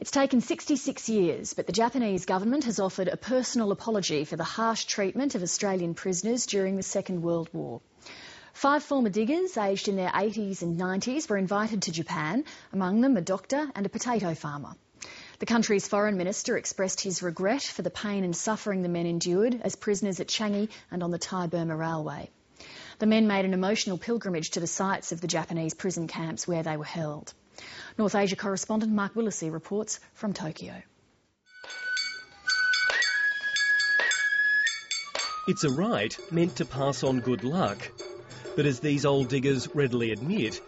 It's taken 66 years, but the Japanese government has offered a personal apology for the harsh treatment of Australian prisoners during the Second World War. 5 former diggers, aged in their 80s and 90s, were invited to Japan, among them a doctor and a potato farmer. The country's foreign minister expressed his regret for the pain and suffering the men endured as prisoners at Changi and on the Thai-Burma Railway. The men made an emotional pilgrimage to the sites of the Japanese prison camps where they were held. North Asia correspondent Mark Willesee reports from Tokyo. It's a rite meant to pass on good luck. But as these old diggers readily admit,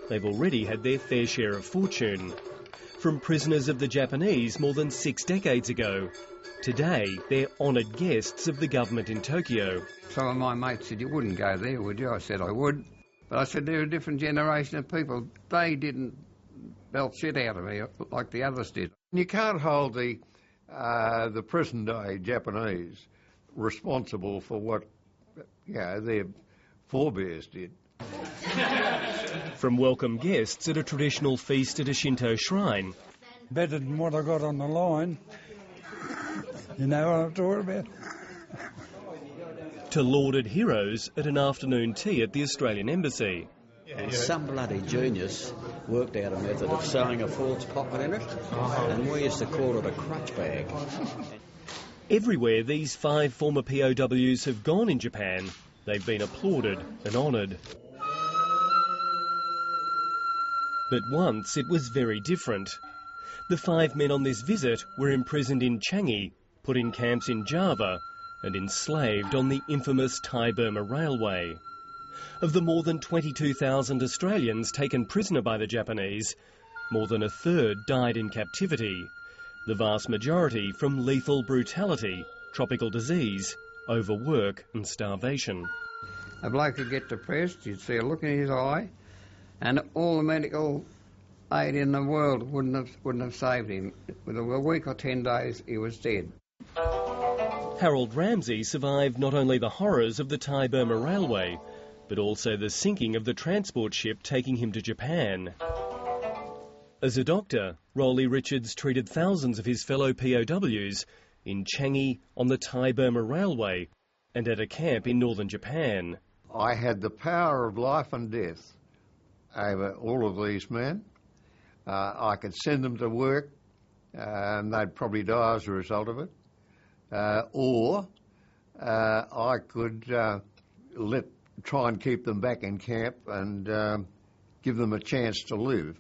they've already had their fair share of fortune. From prisoners of the Japanese more than 6 decades ago. Today, they're honoured guests of the government in Tokyo. Some of my mates said, "You wouldn't go there, would you?" I said, "I would." But I said, they're a different generation of people. They didn't belt shit out of me like the others did. You can't hold the present-day Japanese responsible for what their forebears did. From welcome guests at a traditional feast at a Shinto shrine. Better than what I got on the line. You know what I'm talking about? To lauded heroes at an afternoon tea at the Australian Embassy. Some bloody genius worked out a method of sewing a false pocket in it, and we used to call it a crutch bag. Everywhere these 5 former POWs have gone in Japan, they've been applauded and honoured. But once it was very different. The 5 men on this visit were imprisoned in Changi, put in camps in Java, and enslaved on the infamous Thai-Burma Railway. Of the more than 22,000 Australians taken prisoner by the Japanese, more than a third died in captivity, the vast majority from lethal brutality, tropical disease, overwork and starvation. A bloke would get depressed, you'd see a look in his eye, and all the medical aid in the world wouldn't have saved him. Within a week or 10 days, he was dead. Harold Ramsey survived not only the horrors of the Thai-Burma Railway, but also the sinking of the transport ship taking him to Japan. As a doctor, Rolly Richards treated thousands of his fellow POWs in Changi, on the Thai-Burma Railway, and at a camp in northern Japan. I had the power of life and death over all of these men. I could send them to work, and they'd probably die as a result of it. Or I could try and keep them back in camp and give them a chance to live.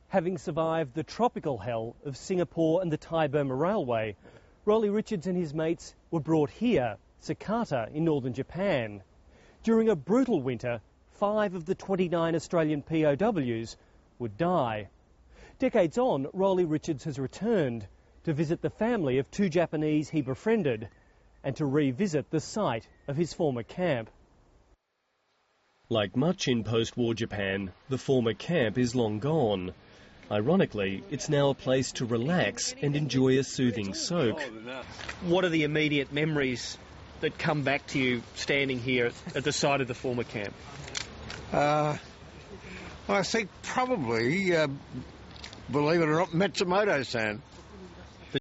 Having survived the tropical hell of Singapore and the Thai-Burma Railway, Rolly Richards and his mates were brought here, Sakata in northern Japan. During a brutal winter, 5 of the 29 Australian POWs would die. Decades on, Rolly Richards has returned to visit the family of 2 Japanese he befriended and to revisit the site of his former camp. Like much in post-war Japan, the former camp is long gone. Ironically, it's now a place to relax and enjoy a soothing soak. What are the immediate memories that come back to you standing here at the site of the former camp? I think probably, believe it or not, Matsumoto-san.